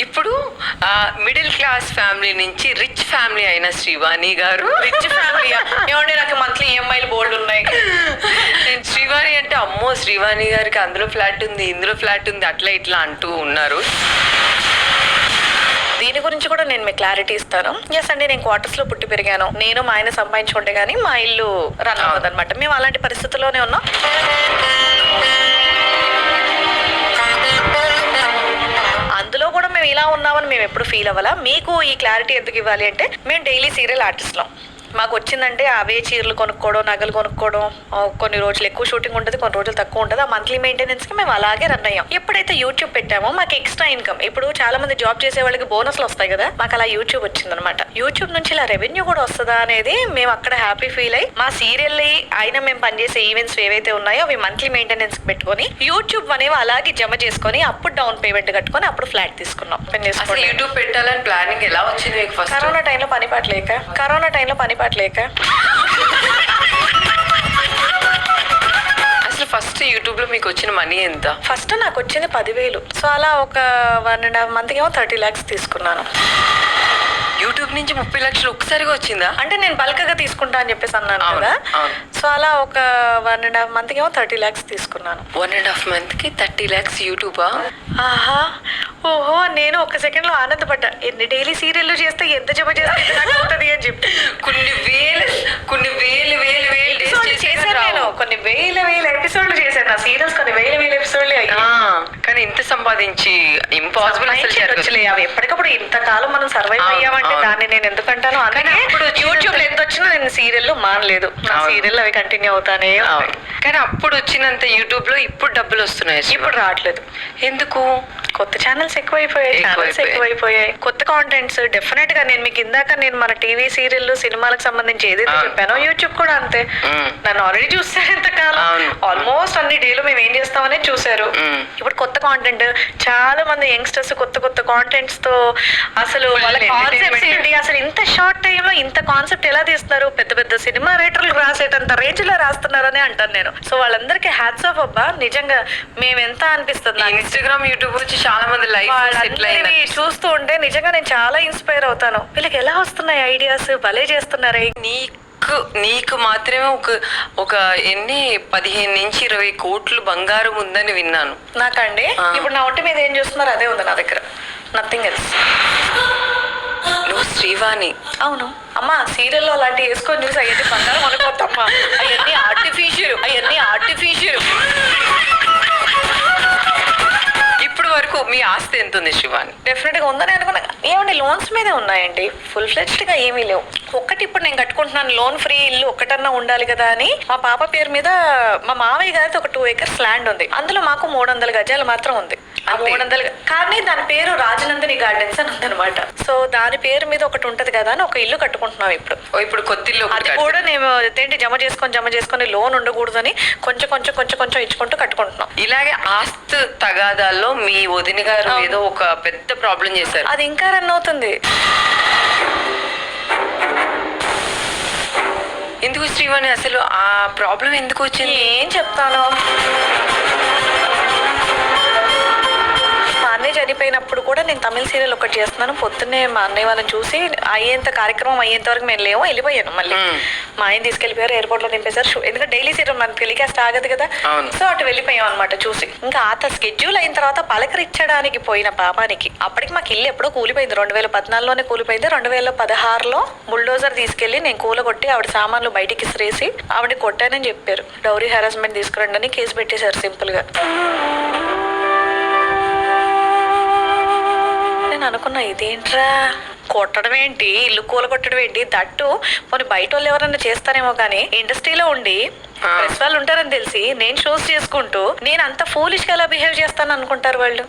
ఇప్పుడు middle class family నుంచి rich family అయిన శ్రీవాణి గారు. రిచ్ ఫ్యామిలీ ఏమంటే నాకు మంత్లీ ఈఎంఐలు బోల్డ్ ఉన్నాయి. నేను శ్రీవాణి అంటే అమ్మో శ్రీవాణి గారికి అందులో ఫ్లాట్ ఉంది ఇందులో ఫ్లాట్ ఉంది అట్లా ఇట్లా అంటూ ఉన్నారు. దీని గురించి కూడా నేను మీకు క్లారిటీ ఇస్తాను. ఎస్ అండి, నేను క్వార్టర్స్ లో పుట్టి పెరిగాను. నేను మా ఆయన సంపాదించుకుంటే గానీ మా ఇల్లు రన్ అవ్వదు అనమాట. మేము అలాంటి పరిస్థితుల్లోనే ఉన్నాం. అందులో కూడా మేము ఇలా ఉన్నామని మేము ఎప్పుడు ఫీల్ అవ్వాలా. మీకు ఈ క్లారిటీ ఎందుకు ఇవ్వాలి అంటే, మేము డైలీ సీరియల్ ఆర్టిస్ట్లం. మాకు వచ్చిందంటే అవే చీరలు కొనుక్కోవడం, నగలు కొనుక్కోవడం, కొన్ని రోజులు ఎక్కువ షూటింగ్ ఉంటుంది, కొన్ని రోజులు తక్కువ ఉంటుంది. ఆ మంత్లీ మెయింటెనెన్స్ కి మేము అలాగే రన్ అయ్యాం. ఎప్పుడైతే యూట్యూబ్ పెట్టామో మాకు ఎక్స్ట్రా ఇన్కమ్, ఇప్పుడు చాలా మంది జాబ్ చేసే వాళ్ళకి బోనస్లు వస్తాయి కదా, మాకు అలా యూట్యూబ్ వచ్చిందనమాట. యూట్యూబ్ నుంచి ఇలా రెవెన్యూ కూడా వస్తుందా అనేది మేము అక్కడ హ్యాపీ ఫీల్ అయ్యి, మా సీరియల్ అయినా మేము పనిచేసే ఈవెంట్స్ ఏవైతే ఉన్నాయో అవి మంత్లీ మెయింటెనెన్స్ పెట్టుకొని యూట్యూబ్ అనేవి అలాగే జమ చేసుకొని అప్పుడు డౌన్ పేమెంట్ కట్టుకొని అప్పుడు ఫ్లాట్ తీసుకున్నాం. యూట్యూబ్ పెట్టాలని ప్లానింగ్ ఎలా వచ్చింది మీకు? ఫస్ట్ కరోనా టైంలో పని పాటలేక అసలు ఫస్ట్ యూట్యూబ్ లో మీకు వచ్చిన మనీ ఎంత? ఫస్ట్ నాకు వచ్చింది 10,000. సో అలా ఒక 1.5 month ఏమో 30 lakhs తీసుకున్నాను. యూట్యూబ్ నుంచి 30 లక్షలు ఒక్కసారిగా వచ్చిందా? అంటే నేను బల్క్గా తీసుకుంటా అని చెప్పేసి అన్నాను కదా. సో అలా ఒక 1.5 month ఏమో 30 lakhs తీసుకున్నాను. 1.5 month కి 30 lakhs యూట్యూబా? ఆహా, ఓహో, నేను ఒక సెకండ్ లో ఆనందపడ్డా. ఎన్ని డైలీ సీరియల్ చేస్తే ఎంత జమ చేస్తే అవుతుంది అని చెప్పి కొన్ని వేలు చేశాను నేను. కొన్ని వేల ఎపిసోడ్లు చేశాను. నా సీరియల్స్ కొన్ని వేల ఎపిసోడ్లు కానీ ఇంత సంపాదించి ఇంపాసిబుల్ అవి ఎప్పటికప్పుడు ఇంతకాలం మనం సర్వైవ్ అయ్యామంటే దాన్ని నేను ఎందుకంటాను. అందుకే ఇప్పుడు యూట్యూబ్ లో ఎంత వచ్చినా నేను సీరియల్ మానలేదు. నా సీరియల్ అవి కంటిన్యూ అవుతానే. కానీ అప్పుడు వచ్చినంత యూట్యూబ్ లో ఇప్పుడు డబ్బులు వస్తున్నాయి. ఇప్పుడు రావట్లేదు. ఎందుకు? కొత్త ఛానల్స్ ఎక్కువైపోయాయి. కొత్త కాంటెంట్స్. డెఫినెట్ గా నేను మీకు ఇందాక నేను మన టీవీ సీరియల్ సినిమాలకు సంబంధించి ఏదైతే చెప్పానో యూట్యూబ్ కూడా అంతే. నన్ను ఆల్రెడీ చూస్తారు ఎంతకాలం. ఆల్మోస్ట్ అన్ని డేలు మేము ఏం చేస్తామనే చూసారు. ఇప్పుడు కొత్త కాంటెంట్, చాలా మంది యంగ్స్టర్స్ కొత్త కాంటెంట్స్ తో అసలు వాళ్ళ కాన్సెప్ట్స్ ఏంటి, అసలు ఇంత షార్ట్ టైమ్ లో ఇంత కాన్సెప్ట్ ఎలా తీస్తున్నారు, పెద్ద సినిమా రైటర్లు రాసేటంత రేంజ్ లో రాస్తున్నారని అంటాను నేను. సో వాళ్ళందరికీ హ్యాట్స్ ఆఫ్ అబ్బా. నిజంగా మేము ఎంత అనిపిస్తుంది. ఇన్స్టాగ్రామ్ యూట్యూబ్ వచ్చి చాలా మంది లైఫ్ చూస్తూ ఉంటే నిజంగా నేను చాలా ఇన్స్పైర్ అవుతాను. వీళ్ళకి ఎలా వస్తున్నాయి ఐడియాస్, భలే చేస్తున్నారే. నీకు మాత్రమే ఒక 15 నుంచి 20 కోట్లు బంగారం ఉందని విన్నాను. నాకండి ఇప్పుడు నా ఒంటి మీద ఏం చూస్తున్నారు అదే ఉంది నా దగ్గర, నథింగ్ ఎల్స్. నువ్వు శ్రీవాణి? అవును అమ్మా. సీరియల్లో అలాంటివి వేసుకొని చూసి అవన్నీ బంగారం అనుకోవద్దమ్మా. అవన్నీ ఆర్టిఫిషియల్. ఇప్పుడు వరకు మీ ఆస్తి ఎంత ఉంది శ్రీవాణి? డెఫినెట్ గా ఉందని అనుకున్నా. ఏమండి లోన్స్ మీదే ఉన్నాయండి, ఫుల్ ఫ్లెడ్జ్డ్ గా ఏమీ లేవు. ఒక్కటి ఇప్పుడు నేను కట్టుకుంటున్నాను లోన్ ఫ్రీ ఇల్లు ఒక్కటన్నా ఉండాలి కదా అని మా పాప పేరు మీద మా మావయ్య గారితో ఒక 2 acres ల్యాండ్ ఉంది. అందులో మాకు 300 గజాలు మాత్రం ఉంది. ఆ 300 కానీ దాని పేరు రాజనందిని గార్డెన్స్ అని ఉందనమాట. సో దాని పేరు మీద ఒకటి ఉంటది కదా అని ఒక ఇల్లు కట్టుకుంటున్నాం ఇప్పుడు కొత్త ఇల్లు. అది కూడా నేను ఏంటి జమ చేసుకొని లోన్ ఉండకూడదని కొంచెం ఇచ్చుకుంటూ కట్టుకుంటున్నాం. ఇలాగే ఆస్తి తగాదాల్లో మీ వదిన గారు ఏదో ఒక పెద్ద ప్రాబ్లం చేశారు. అది ఇంకా రన్ అవుతుంది. ఎందుకు శ్రీవాణి అసలు ఆ ప్రాబ్లం ఎందుకు వచ్చింది? ఏం చెప్తాను. మా అన్నయ్య చనిపోయినప్పుడు కూడా నేను తమిళ సీరియల్ ఒకటి చేస్తున్నాను. పొద్దున్నే మా అన్నయ్య వాళ్ళని చూసి కార్యక్రమం అయ్యేంత వరకు మేము లేవు, వెళ్ళిపోయాను. మళ్ళీ మా ఆయన తీసుకెళ్ళిపోయారు, ఎయిర్పోర్ట్ లో దింపేశారు. ఎందుకంటే డైలీ సీరియల్ మనకి టెలికాస్ట్ ఆగదు కదా. సో అటు వెళ్ళిపోయాం అనమాట చూసి. ఇంకా ఆ స్కెడ్యూల్ అయిన తర్వాత పలకరించడానికి పోయిన పాపానికి అప్పటికి మాకు ఇల్లు ఎప్పుడో కూలిపోయింది. 2014లోనే కూలిపోయింది. 2016లో బుల్డోజర్ తీసుకెళ్లి నేను కూలగొట్టి ఆవిడ సామాన్లు బయటికి ఇసిరేసి ఆవిడ కొట్టానని చెప్పారు. డౌరీ హెరాస్మెంట్ తీసుకురండి అని కేసు పెట్టేశారు సింపుల్ గా. నేను అనుకున్నా ఇదేంట్రా, కొట్టడం ఏంటి, ఇల్లు కూలగొట్టడం ఏంటి, దట్టు పోనీ బయట వాళ్ళు ఎవరన్నా చేస్తారేమో కానీ ఇండస్ట్రీలో ఉండి ప్రెస్ వాళ్ళు ఉంటారని తెలిసి నేను షోస్ చేసుకుంటూ నేను అంత ఫూలిష్ గా ఎలా బిహేవ్ చేస్తాను అనుకుంటారు వాళ్ళు.